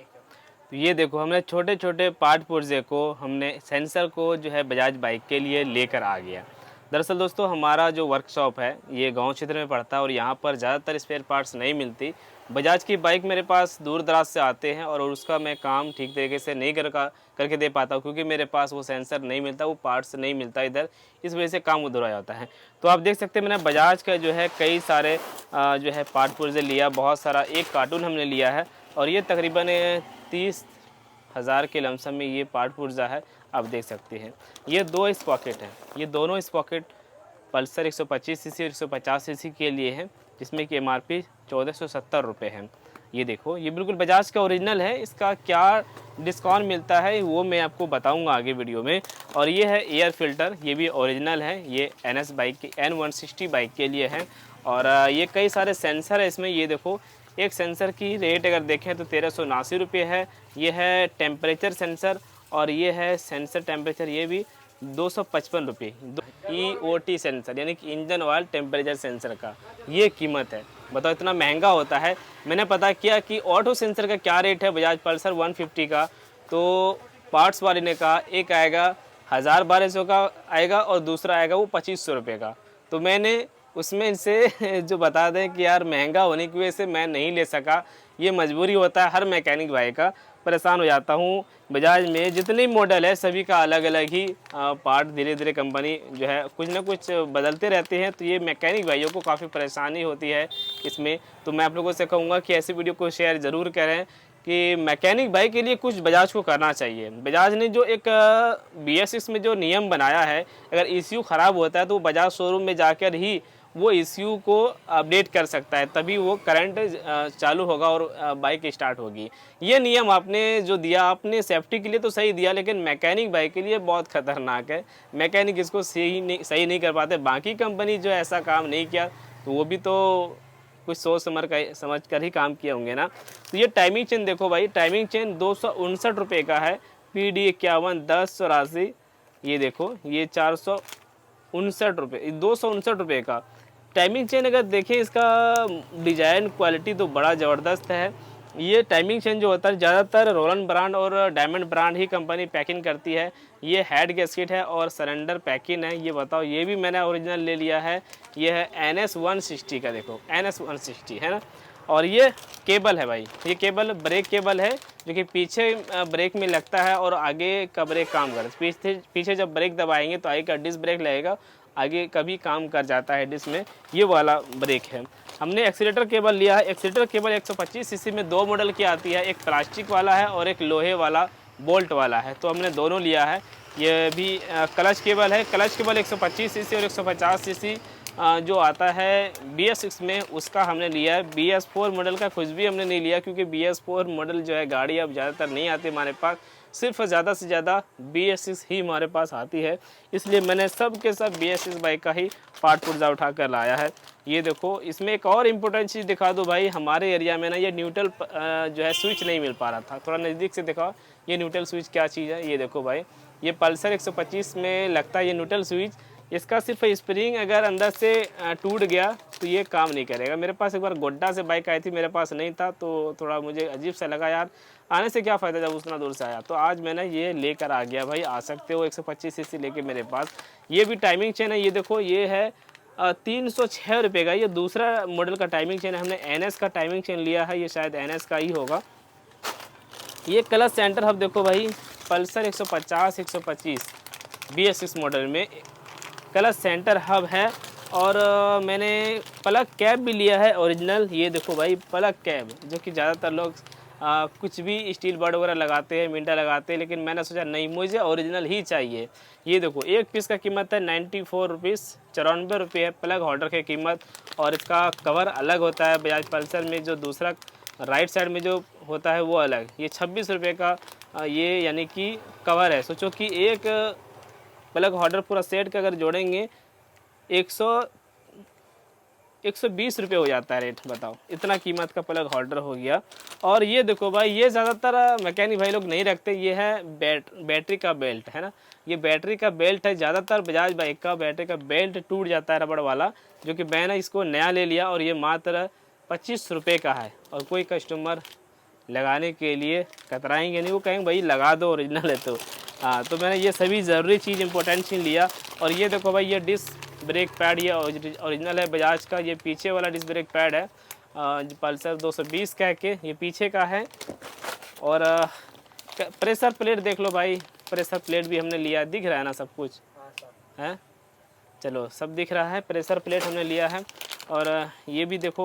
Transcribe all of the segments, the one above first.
तो ये देखो हमने छोटे छोटे पार्ट पुर्जे को हमने सेंसर को जो है बजाज बाइक के लिए लेकर आ गया। दरअसल दोस्तों हमारा जो वर्कशॉप है ये गांव क्षेत्र में पड़ता है और यहाँ पर ज़्यादातर स्पेयर पार्ट्स नहीं मिलती। बजाज की बाइक मेरे पास दूर दराज से आते हैं और उसका मैं काम ठीक तरीके से नहीं करके दे पाता हूँ, क्योंकि मेरे पास वो सेंसर नहीं मिलता, वो पार्ट्स नहीं मिलता इधर, इस वजह से काम अधूरा जाता है। तो आप देख सकते हैं मैंने बजाज का जो है कई सारे जो है पार्ट पुर्जे लिया, बहुत सारा, एक कार्टून हमने लिया है और ये तकरीबन 30,000 के लमसम में ये पार्ट पुर्जा है। आप देख सकते हैं ये दो स्पॉकेट हैं, ये दोनों स्पॉकेट पल्सर 125 सीसी और 150 सीसी के लिए हैं, जिसमें कि MRP 1470 रुपये है। ये देखो ये बिल्कुल बजाज का ओरिजिनल है, इसका क्या डिस्काउंट मिलता है वो मैं आपको बताऊंगा आगे वीडियो में। और ये है एयर फिल्टर, ये भी ओरिजिनल है, ये NS बाइक की N160 बाइक के लिए है। और ये कई सारे सेंसर है इसमें। ये देखो एक सेंसर की रेट अगर देखें तो 1379 रुपये है। ये है टेम्परेचर सेंसर और ये है सेंसर टेम्परेचर, ये भी 255 रुपये। EOT सेंसर यानी कि इंजन ऑयल टेम्परेचर सेंसर का ये कीमत है। बताओ इतना महंगा होता है। मैंने पता किया कि ऑटो सेंसर का क्या रेट है बजाज पल्सर 150 का, तो पार्ट्स वाले ने कहा एक आएगा 1000-1200 का आएगा और दूसरा आएगा वो 2500 रुपये का। तो मैंने उसमें इनसे जो बता दें कि यार महंगा होने की वजह से मैं नहीं ले सका। ये मजबूरी होता है हर मैकेनिक भाई का, परेशान हो जाता हूँ। बजाज में जितने मॉडल है सभी का अलग अलग ही पार्ट धीरे धीरे कंपनी जो है कुछ ना कुछ बदलते रहते हैं, तो ये मैकेनिक भाइयों को काफ़ी परेशानी होती है इसमें। तो मैं आप लोगों से कहूँगा कि ऐसी वीडियो को शेयर ज़रूर करें कि मैकेनिक भाई के लिए कुछ बजाज को करना चाहिए। बजाज ने जो एक BS6 में जो नियम बनाया है, अगर ECU ख़राब होता है तो बजाज शोरूम में जाकर ही वो ECU को अपडेट कर सकता है, तभी वो करंट चालू होगा और बाइक स्टार्ट होगी। ये नियम आपने जो दिया, आपने सेफ्टी के लिए तो सही दिया, लेकिन मैकेनिक बाइक के लिए बहुत ख़तरनाक है। मैकेनिक इसको सही नहीं कर पाते। बाकी कंपनी जो ऐसा काम नहीं किया तो वो भी तो कुछ सोच समझ कर ही काम किए होंगे ना। तो ये टाइमिंग चेन देखो भाई, टाइमिंग चेन 259 रुपये का है, PD51 1084। ये देखो ये 459 रुपये, 259 रुपये का टाइमिंग चेन। अगर देखें इसका डिज़ाइन क्वालिटी तो बड़ा ज़बरदस्त है। ये टाइमिंग चेन जो होता है ज़्यादातर रोलन ब्रांड और डायमंड ब्रांड ही कंपनी पैकिंग करती है। ये हेड गैस्केट है और सरेंडर पैकिंग है। ये बताओ ये भी मैंने ओरिजिनल ले लिया है। ये है NS160 का, देखो NS160 है ना। और ये केबल है भाई, ये केबल ब्रेक केबल है जो कि पीछे ब्रेक में लगता है और आगे का ब्रेक काम करता है। पीछे जब ब्रेक दबाएंगे तो आगे का डिस्क ब्रेक लगेगा, आगे कभी काम कर जाता है डिस्क में, ये वाला ब्रेक है। हमने एक्सीलेटर केबल लिया है। एक्सीलेटर केबल 125 सीसी में दो मॉडल की आती है, एक प्लास्टिक वाला है और एक लोहे वाला बोल्ट वाला है, तो हमने दोनों लिया है। ये भी क्लच केबल है। क्लच केबल 125 सीसी और 150 सीसी जो आता है BS6 में उसका हमने लिया है। BS4 मॉडल का कुछ भी हमने नहीं लिया, क्योंकि BS4 मॉडल जो है गाड़ी अब ज़्यादातर नहीं आती हमारे पास, सिर्फ ज़्यादा से ज़्यादा BS6 ही हमारे पास आती है। इसलिए मैंने सब के सब BS6 बाइक का ही पार्ट पुर्जा उठा कर लाया है। ये देखो इसमें एक और इम्पोर्टेंट चीज़ दिखा दो भाई, हमारे एरिया में ना ये न्यूट्रल जो है स्विच नहीं मिल पा रहा था। थोड़ा नज़दीक से दिखाओ ये न्यूट्रल स्विच क्या चीज़ है। ये देखो भाई, ये पल्सर 125 में लगता है ये न्यूट्रल स्विच। इसका सिर्फ स्प्रिंग अगर अंदर से टूट गया तो ये काम नहीं करेगा। मेरे पास एक बार गोड्डा से बाइक आई थी, मेरे पास नहीं था, तो थोड़ा मुझे अजीब सा लगा यार, आने से क्या फ़ायदा जब उतना दूर से आया। तो आज मैंने ये लेकर आ गया भाई, आ सकते हो 125 सीसी लेके मेरे पास। ये भी टाइमिंग चेन है, ये देखो ये है 306 रुपये का। ये दूसरा मॉडल का टाइमिंग चेन है। हमने NS का टाइमिंग चेन लिया है, ये शायद NS का ही होगा। ये क्लच सेंटर हब देखो भाई, पल्सर 150 125 BS6 मॉडल में क्लच सेंटर हब है। और मैंने प्लग कैप भी लिया है ओरिजिनल। ये देखो भाई प्लग कैप, जो कि ज़्यादातर लोग कुछ भी स्टील बर्ड वगैरह लगाते हैं, मिंटा लगाते हैं, लेकिन मैंने सोचा नहीं, मुझे ओरिजिनल ही चाहिए। ये देखो एक पीस का कीमत है 94 रुपीज़, 94 रुपये है प्लग होल्डर की कीमत। और इसका कवर अलग होता है बजाज पल्सर में, जो दूसरा राइट साइड में जो होता है वो अलग। ये 26 रुपये का ये यानी कि कवर है। सोचो कि एक प्लग होल्डर पूरा सेट का अगर जोड़ेंगे 120 रुपये हो जाता है रेट। बताओ इतना कीमत का प्लग होल्डर हो गया। और ये देखो भाई, ये ज़्यादातर मैकेनिक भाई लोग नहीं रखते। ये है बैटरी का बेल्ट है ना, ये बैटरी का बेल्ट है। ज़्यादातर बजाज बाइक का बैटरी का बेल्ट टूट जाता है रबड़ वाला, जो कि मैंने इसको नया ले लिया और ये मात्र 25 रुपये का है। और कोई कस्टमर लगाने के लिए कतराएंगे नहीं, वो कहेंगे भाई लगा दो ओरिजिनल है तो। हाँ, तो मैंने ये सभी ज़रूरी चीज़ इंपॉर्टेंट चीज़ लिया। और ये देखो भाई, ये डिस्क ब्रेक पैड ये ओरिजिनल है बजाज का। ये पीछे वाला डिस्क ब्रेक पैड है पल्सर 220 कह के, ये पीछे का है। और प्रेशर प्लेट देख लो भाई, प्रेशर प्लेट भी हमने लिया, दिख रहा है ना सब कुछ है, चलो सब दिख रहा है। प्रेशर प्लेट हमने लिया है। और ये भी देखो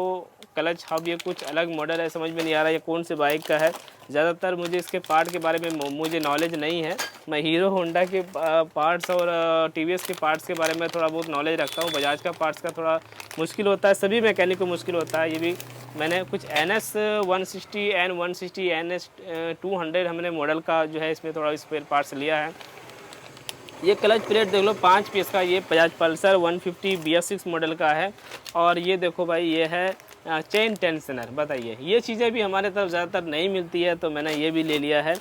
क्लच हब, ये कुछ अलग मॉडल है, समझ में नहीं आ रहा ये कौन से बाइक का है। ज़्यादातर मुझे इसके पार्ट के बारे में मुझे नॉलेज नहीं है। मैं हीरो होंडा के पार्ट्स और टीवीएस के पार्ट्स के बारे में थोड़ा बहुत नॉलेज रखता हूँ। बजाज का पार्ट्स का थोड़ा मुश्किल होता है, सभी मैकेनिक को मुश्किल होता है। ये भी मैंने कुछ NS 160 N160 NS 200 हमने मॉडल का जो है इसमें थोड़ा स्पेयर पार्ट्स लिया है। ये क्लच प्लेट देख लो 5 पीस का, ये बजाज पल्सर 150 BS6 मॉडल का है। और ये देखो भाई, ये है चेन टेंशनर। बताइए, ये चीज़ें भी हमारे तरफ ज़्यादातर नहीं मिलती है, तो मैंने ये भी ले लिया है।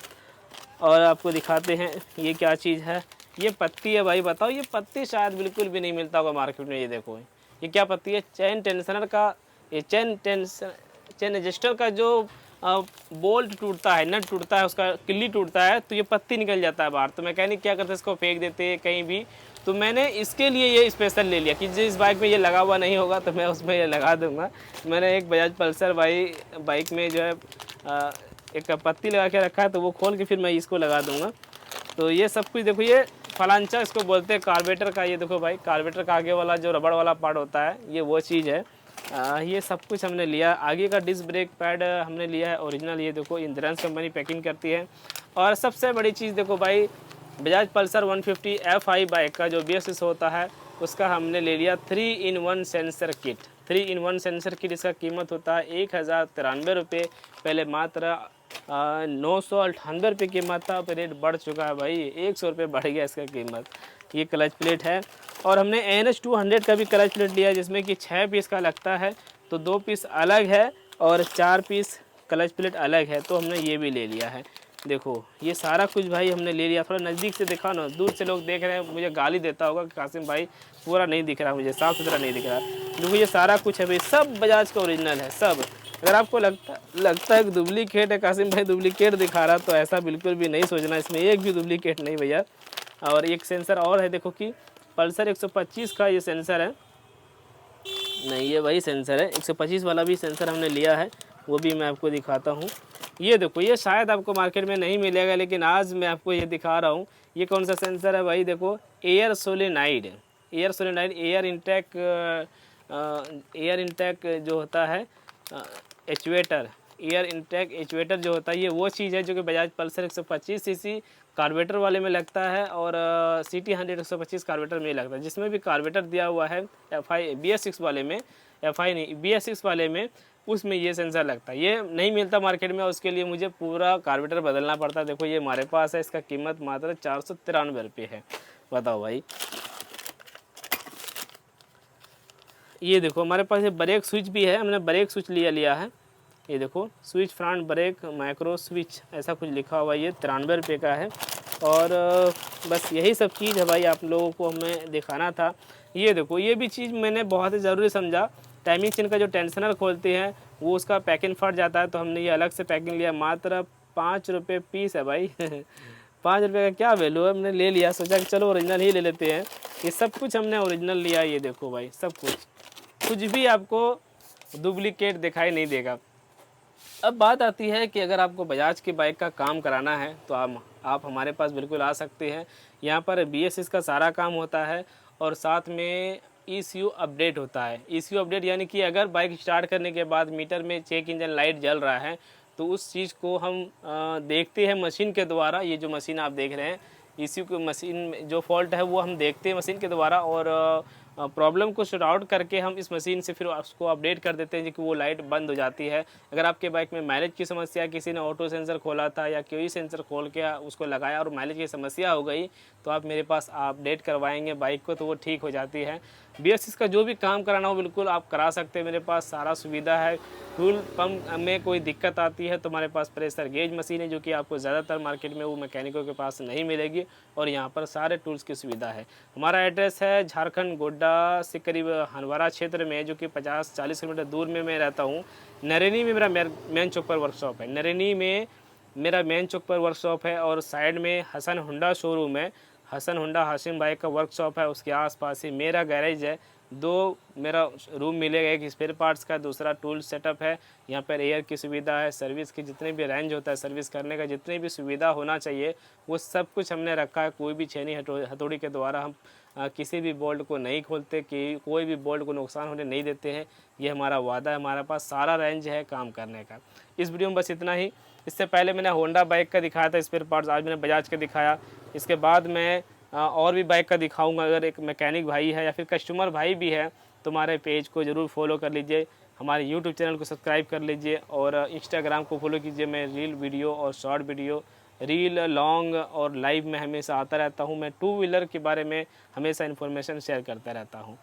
और आपको दिखाते हैं ये क्या चीज़ है। ये पत्ती है भाई, बताओ ये पत्ती शायद बिल्कुल भी नहीं मिलता होगा मार्केट में। ये देखो ये क्या पत्ती है, चेन टेंशनर का। ये चेन एडजस्टर का जो बोल्ट टूटता है, नट टूटता है, उसका किल्ली टूटता है, तो ये पत्ती निकल जाता है बाहर। तो मैकेनिक क्या करते हैं, इसको फेंक देते हैं कहीं भी। तो मैंने इसके लिए ये स्पेशल ले लिया कि जिस बाइक में ये लगा हुआ नहीं होगा तो मैं उसमें ये लगा दूंगा। मैंने एक बजाज पल्सर बाइक में जो है एक पत्ती लगा के रखा है, तो वो खोल के फिर मैं इसको लगा दूंगा। तो ये सब कुछ देखो, ये फलांचा इसको बोलते हैं कार्बेटर का। ये देखो भाई, कार्बेटर का आगे वाला जो रबड़ वाला पार्ट होता है, ये वो चीज़ है। ये सब कुछ हमने लिया। आगे का डिस्क ब्रेक पैड हमने लिया है ओरिजिनल। ये देखो इंद्रांस कंपनी पैकिंग करती है। और सबसे बड़ी चीज़ देखो भाई, बजाज पल्सर 150 FI बाइक का जो BS6 होता है, उसका हमने ले लिया 3-in-1 sensor kit. 3-in-1 sensor kit, इसका कीमत होता है 1093 रुपये। पहले मात्र 998 रुपये कीमत था, अब रेट बढ़ चुका है भाई, 100 रुपये बढ़ गया इसका कीमत। ये क्लच प्लेट है। और हमने NS 200 का भी क्लच प्लेट लिया, जिसमें कि 6 पीस का लगता है, तो 2 पीस अलग है और 4 पीस क्लच प्लेट अलग है, तो हमने ये भी ले लिया है। देखो ये सारा कुछ भाई हमने ले लिया। थोड़ा नज़दीक से दिखाओ ना, दूर से लोग देख रहे हैं, मुझे गाली देता होगा कि कासिम भाई पूरा नहीं दिख रहा, मुझे साफ़ सुथरा नहीं दिख रहा। देखो ये सारा कुछ है भाई, सब बजाज का ओरिजिनल है सब। अगर आपको लगता है कि डुप्लीकेट है, कासिम भाई डुप्लीकेट दिखा रहा, तो ऐसा बिल्कुल भी नहीं सोचना, इसमें एक भी डुप्लीकेट नहीं भैया। और एक सेंसर और है, देखो कि पल्सर 125 का ये सेंसर है, नहीं ये वही सेंसर है, 125 वाला भी सेंसर हमने लिया है, वो भी मैं आपको दिखाता हूँ। ये देखो, ये शायद आपको मार्केट में नहीं मिलेगा, लेकिन आज मैं आपको ये दिखा रहा हूँ। ये कौन सा सेंसर है भाई, देखो एयर सोलेनाइड एयर इंटेक जो होता है एक्चुएटर, एयर इंटेक एक्चुएटर जो होता है, ये वो चीज़ है जो कि बजाज पल्सर 125 सीसी कार्बेटर वाले में लगता है और CT 100 125 कार्बेटर में लगता है। जिसमें भी कार्बेटर दिया हुआ है FI BS6 वाले में, FI नहीं BS6 वाले में, उसमें ये सेंसर लगता है। ये नहीं मिलता मार्केट में, उसके लिए मुझे पूरा कार्बेटर बदलना पड़ता है। देखो ये हमारे पास है, इसका कीमत मात्र 493 रुपये है। बताओ भाई। ये देखो हमारे पास ये ब्रेक स्विच भी है, हमने ब्रेक स्विच लिया है। ये देखो switch front brake micro switch ऐसा कुछ लिखा हुआ है, ये 93 रुपये का है। और बस यही सब चीज़ है भाई, आप लोगों को हमें दिखाना था। ये देखो ये भी चीज़ मैंने बहुत ही ज़रूरी समझा, टाइमिंग चेन का जो टेंशनर खोलते हैं वो उसका पैकिंग फट जाता है, तो हमने ये अलग से पैकिंग लिया। मात्र 5 रुपये पीस है भाई 5 रुपये का क्या वैल्यू है, हमने ले लिया, सोचा कि चलो ओरिजिनल ही ले लेते हैं। ये सब कुछ हमने ओरिजिनल लिया। ये देखो भाई, सब कुछ भी आपको डुप्लीकेट दिखाई नहीं देगा। अब बात आती है कि अगर आपको बजाज की बाइक का काम कराना है तो आप हमारे पास बिल्कुल आ सकते हैं। यहाँ पर BS6 का सारा काम होता है और साथ में ECU अपडेट होता है। ECU अपडेट यानी कि अगर बाइक स्टार्ट करने के बाद मीटर में चेक इंजन लाइट जल रहा है तो उस चीज़ को हम देखते हैं मशीन के द्वारा। ये जो मशीन आप देख रहे हैं, ECU की मशीन में जो फॉल्ट है वो हम देखते हैं मशीन के द्वारा, और प्रॉब्लम को शॉर्ट आउट करके हम इस मशीन से फिर उसको अपडेट कर देते हैं कि वो लाइट बंद हो जाती है। अगर आपके बाइक में माइलेज की समस्या, किसी ने ऑटो सेंसर खोला था या कोई सेंसर खोल के उसको लगाया और माइलेज की समस्या हो गई, तो आप मेरे पास अपडेट करवाएंगे बाइक को तो वो ठीक हो जाती है। BS6 का जो भी काम कराना हो बिल्कुल आप करा सकते हैं, मेरे पास सारा सुविधा है। फ्यूल पंप में कोई दिक्कत आती है तो हमारे पास प्रेशर गेज मशीन है, जो कि आपको ज़्यादातर मार्केट में वो मैकेनिकों के पास नहीं मिलेगी, और यहाँ पर सारे टूल्स की सुविधा है। हमारा एड्रेस है झारखंड गोड्डा से करीब हंदवाड़ा क्षेत्र में, जो कि 50-40 किलोमीटर दूर में मैं रहता हूँ। नरेनी में मेरा मेन चौक पर वर्कशॉप है। नरेनी में मेरा मेन चौक पर वर्कशॉप है, और साइड में हसन हुंडा शोरूम है। हसन हुंडा हाशिम भाई का वर्कशॉप है, उसके आसपास ही मेरा गैरेज है। दो मेरा रूम मिलेगा, एक स्पेयर पार्ट्स का, दूसरा टूल सेटअप है। यहाँ पर एयर की सुविधा है, सर्विस की जितने भी रेंज होता है सर्विस करने का, जितनी भी सुविधा होना चाहिए वो सब कुछ हमने रखा है। कोई भी छेनी हथौड़ी के द्वारा हम किसी भी बोल्ट को नहीं खोलते, कि कोई भी बोल्ट को नुकसान होने नहीं देते हैं। ये हमारा वादा है, हमारे पास सारा रेंज है काम करने का। इस वीडियो में बस इतना ही। इससे पहले मैंने होंडा बाइक का दिखाया था स्पेयर पार्ट्स, आज मैंने बजाज का दिखाया। इसके बाद मैं और भी बाइक का दिखाऊंगा। अगर एक मैकेनिक भाई है या फिर कस्टमर भाई भी है तो हमारे पेज को ज़रूर फॉलो कर लीजिए, हमारे यूट्यूब चैनल को सब्सक्राइब कर लीजिए, और इंस्टाग्राम को फॉलो कीजिए। मैं रील वीडियो और शॉर्ट वीडियो, रील लॉन्ग और लाइव में हमेशा आता रहता हूँ। मैं टू व्हीलर के बारे में हमेशा इन्फॉर्मेशन शेयर करता रहता हूँ।